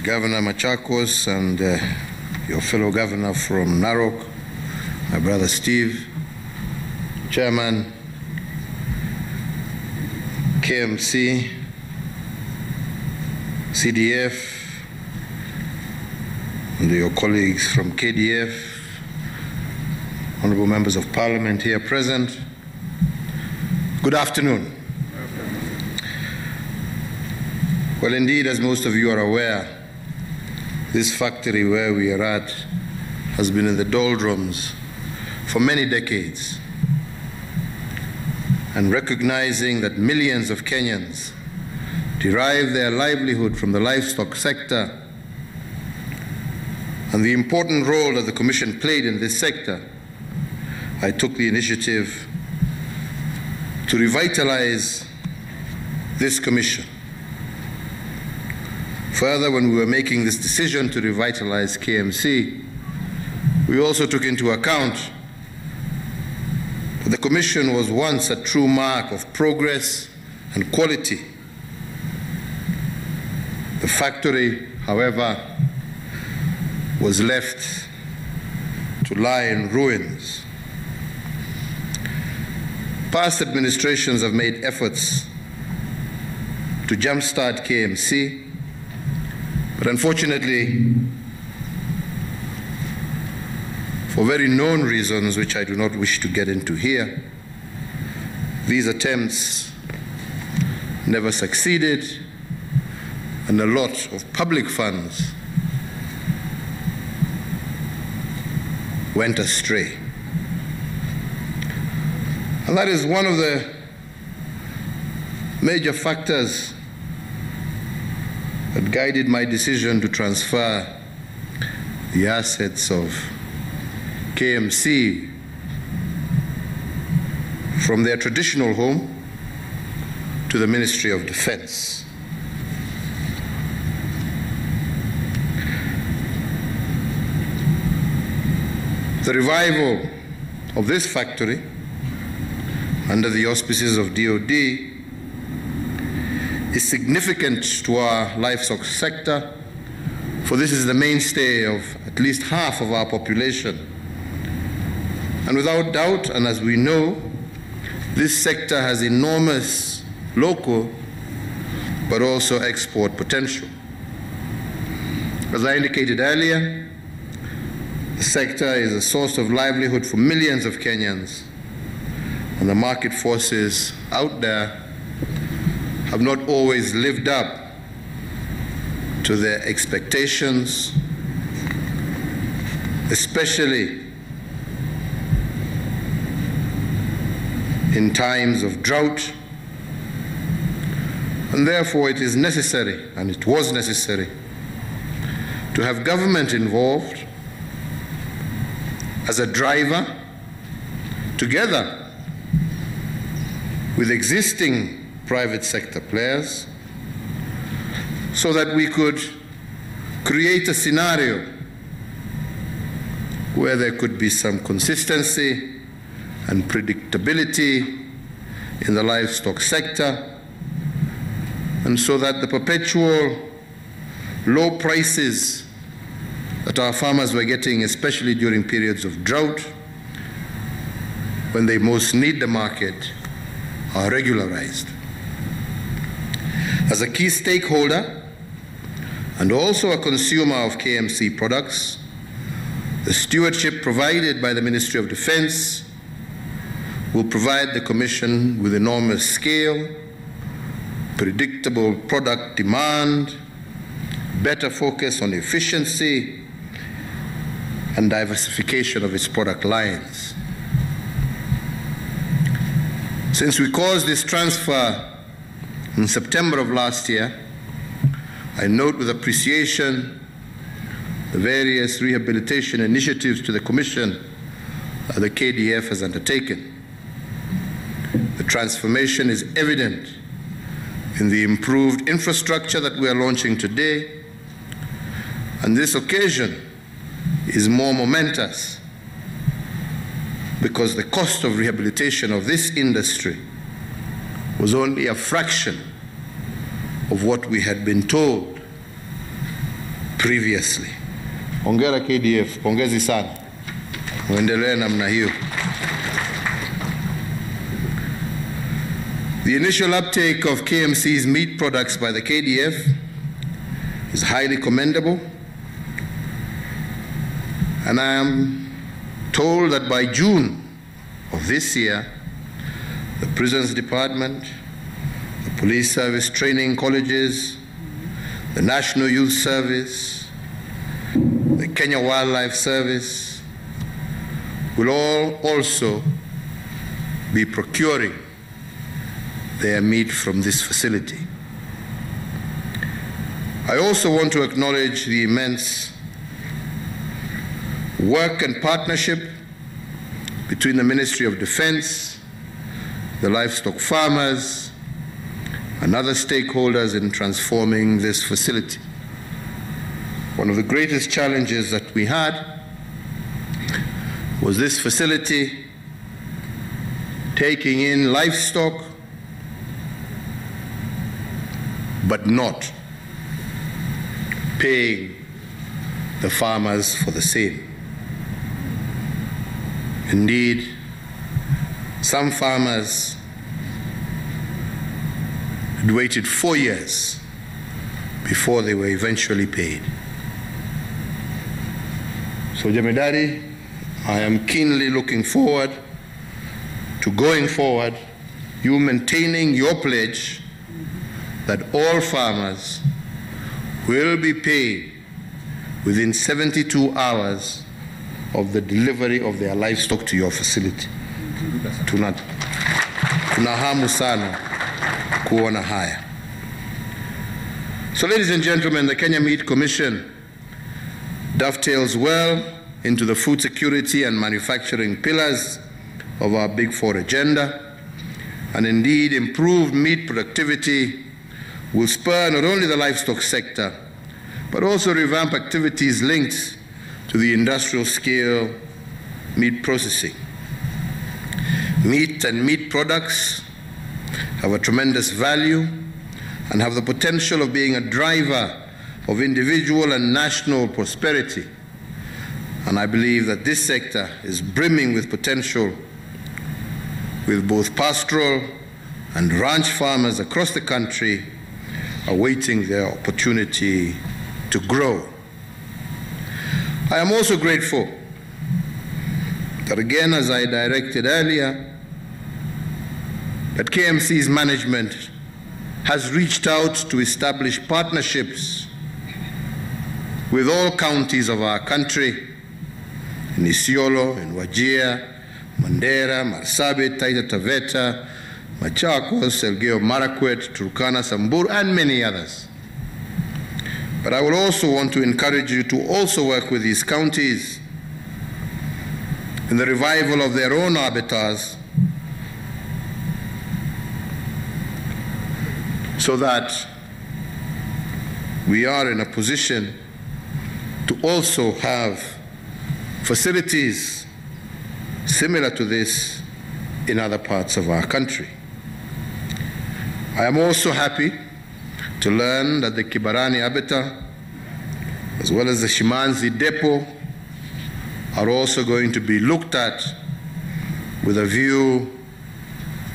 Governor Machakos and your fellow governor from Narok, my brother Steve, Chairman, KMC, CDF, and your colleagues from KDF, honorable members of parliament here present, good afternoon. Well, indeed, as most of you are aware, this factory where we are at has been in the doldrums for many decades. And recognizing that millions of Kenyans derive their livelihood from the livestock sector and the important role that the Commission played in this sector, I took the initiative to revitalize this Commission. Further, when we were making this decision to revitalize KMC, we also took into account that the Commission was once a true mark of progress and quality. The factory, however, was left to lie in ruins. Past administrations have made efforts to jumpstart KMC, but unfortunately, for very known reasons which I do not wish to get into here, these attempts never succeeded, and a lot of public funds went astray. And that is one of the major factors that guided my decision to transfer the assets of KMC from their traditional home to the Ministry of Defense. The revival of this factory under the auspices of DOD is significant to our livestock sector, for this is the mainstay of at least half of our population. And without doubt, and as we know, this sector has enormous local but also export potential. As I indicated earlier, the sector is a source of livelihood for millions of Kenyans, and the market forces out there have not always lived up to their expectations, especially in times of drought. And therefore it is necessary, and it was necessary, to have government involved as a driver, together with existing private sector players, so that we could create a scenario where there could be some consistency and predictability in the livestock sector, and so that the perpetual low prices that our farmers were getting, especially during periods of drought, when they most need the market, are regularized. As a key stakeholder and also a consumer of KMC products, the stewardship provided by the Ministry of Defense will provide the Commission with enormous scale, predictable product demand, better focus on efficiency, and diversification of its product lines. Since we caused this transfer in September of last year, I note with appreciation the various rehabilitation initiatives to the Commission that the KDF has undertaken. The transformation is evident in the improved infrastructure that we are launching today, and this occasion is more momentous because the cost of rehabilitation of this industry was only a fraction of what we had been told previously. Hongera KDF, pongezi sana. Muendelee namna hiyo. The initial uptake of KMC's meat products by the KDF is highly commendable, and I am told that by June of this year, the Prisons Department, the Police Service Training Colleges, the National Youth Service, the Kenya Wildlife Service will all also be procuring their meat from this facility. I also want to acknowledge the immense work and partnership between the Ministry of Defense, the livestock farmers, and other stakeholders in transforming this facility. One of the greatest challenges that we had was this facility taking in livestock but not paying the farmers for the same. Indeed, some farmers had waited 4 years before they were eventually paid. So Jemedari, I am keenly looking forward to going forward, you maintaining your pledge that all farmers will be paid within 72 hours of the delivery of their livestock to your facility. Tuna hamu sana kuona haya. So ladies and gentlemen, the Kenya Meat Commission dovetails well into the food security and manufacturing pillars of our Big Four agenda, and indeed improved meat productivity will spur not only the livestock sector, but also revamp activities linked to the industrial scale meat processing. Meat and meat products have a tremendous value and have the potential of being a driver of individual and national prosperity. And I believe that this sector is brimming with potential, with both pastoral and ranch farmers across the country awaiting their opportunity to grow. I am also grateful that, again, as I directed earlier, that KMC's management has reached out to establish partnerships with all counties of our country, in Isiolo, in Wajir, Mandera, Marsabit, Taita Taveta, Machakos, Elgeyo Marakwet, Turkana, Samburu, and many others. But I will also want to encourage you to also work with these counties in the revival of their own abattoirs, so that we are in a position to also have facilities similar to this in other parts of our country. I am also happy to learn that the Kibarani Abattoir, as well as the Shimanzi Depot, are also going to be looked at with a view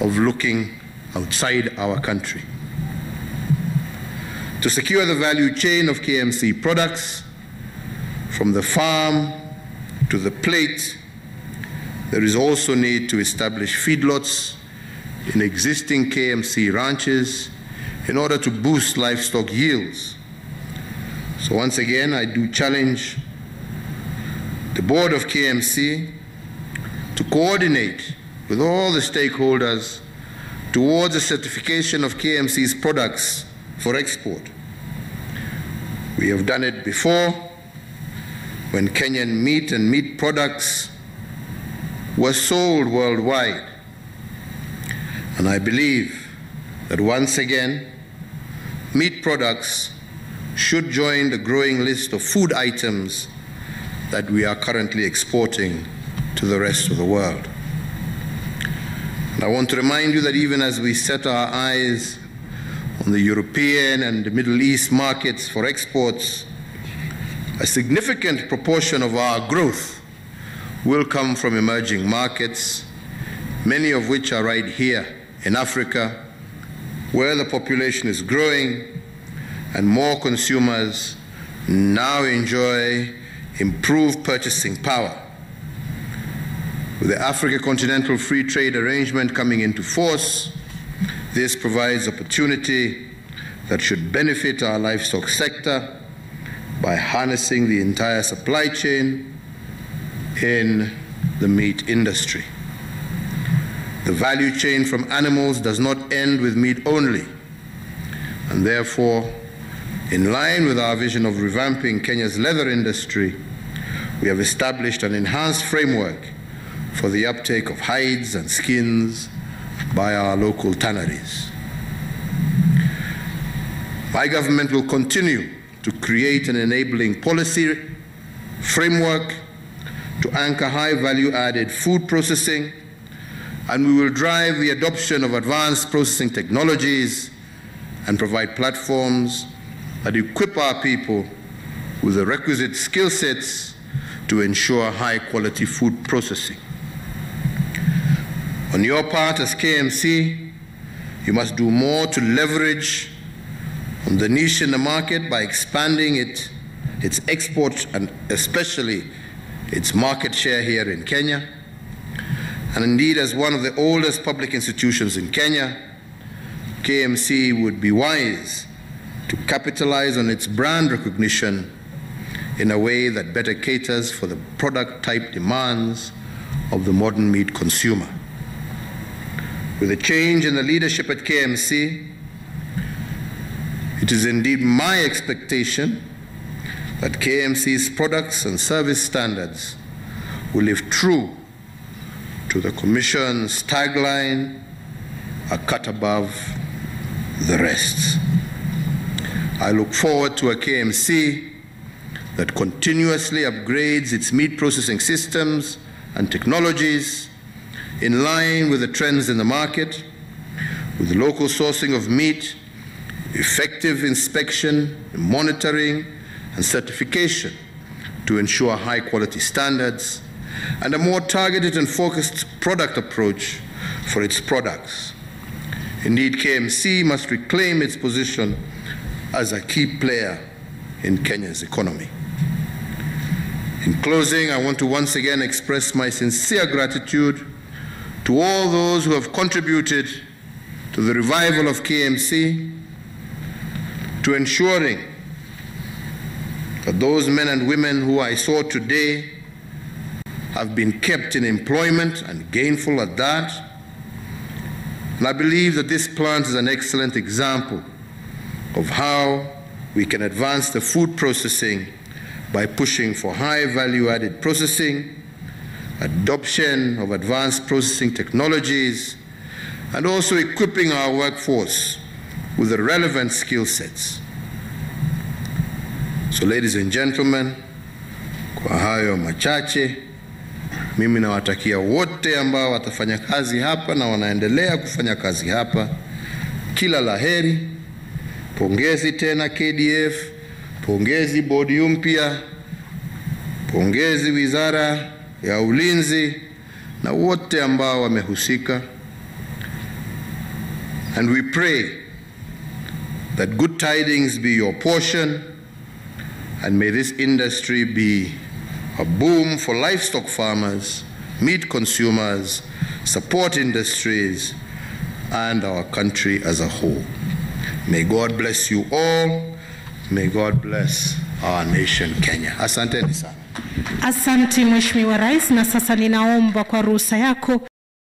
of looking outside our country. To secure the value chain of KMC products, from the farm to the plate, there is also need to establish feedlots in existing KMC ranches in order to boost livestock yields. So once again, I do challenge the board of KMC to coordinate with all the stakeholders towards the certification of KMC's products for export. We have done it before when Kenyan meat and meat products were sold worldwide. And I believe that once again, meat products should join the growing list of food items that we are currently exporting to the rest of the world. And I want to remind you that even as we set our eyes on the European and the Middle East markets for exports, A significant proportion of our growth will come from emerging markets, many of which are right here in Africa, where the population is growing and more consumers now enjoy improved purchasing power. With the Africa Continental Free Trade Arrangement coming into force, this provides opportunity that should benefit our livestock sector by harnessing the entire supply chain in the meat industry. The value chain from animals does not end with meat only, and therefore, in line with our vision of revamping Kenya's leather industry, we have established an enhanced framework for the uptake of hides and skins by our local tanneries. My government will continue to create an enabling policy framework to anchor high value-added food processing, and we will drive the adoption of advanced processing technologies and provide platforms that equip our people with the requisite skill sets to ensure high-quality food processing. On your part as KMC, you must do more to leverage on the niche in the market by expanding its export and especially its market share here in Kenya. And indeed, as one of the oldest public institutions in Kenya, KMC would be wise to capitalize on its brand recognition in a way that better caters for the product type demands of the modern meat consumer. With a change in the leadership at KMC, it is indeed my expectation that KMC's products and service standards will live true to the Commission's tagline, "A cut above the rest." I look forward to a KMC that continuously upgrades its meat processing systems and technologies in line with the trends in the market, with local sourcing of meat, effective inspection, monitoring, and certification to ensure high-quality standards, and a more targeted and focused product approach for its products. Indeed, KMC must reclaim its position as a key player in Kenya's economy. In closing, I want to once again express my sincere gratitude to all those who have contributed to the revival of KMC, to ensuring that those men and women who I saw today have been kept in employment and gainful at that. And I believe that this plant is an excellent example of how we can advance the food processing by pushing for high value-added processing, adoption of advanced processing technologies, and also equipping our workforce with the relevant skill sets. So ladies and gentlemen, kwa hayo machache, mimi nawatakia wote ambao watafanya kazi hapa na wanaendelea kufanya kazi hapa kila laheri. Pongezi tena KDF, pongezi bodi mpya, pongezi Wizara ya Ulinzi na wote ambao wamehusika. And we pray that good tidings be your portion, and may this industry be a boom for livestock farmers, meat consumers, support industries, and our country as a whole. May God bless you all. May God bless our nation Kenya. Asanteni sana. Asante Mheshimiwa Rais, na sasa ninaomba kwa ruhusa yako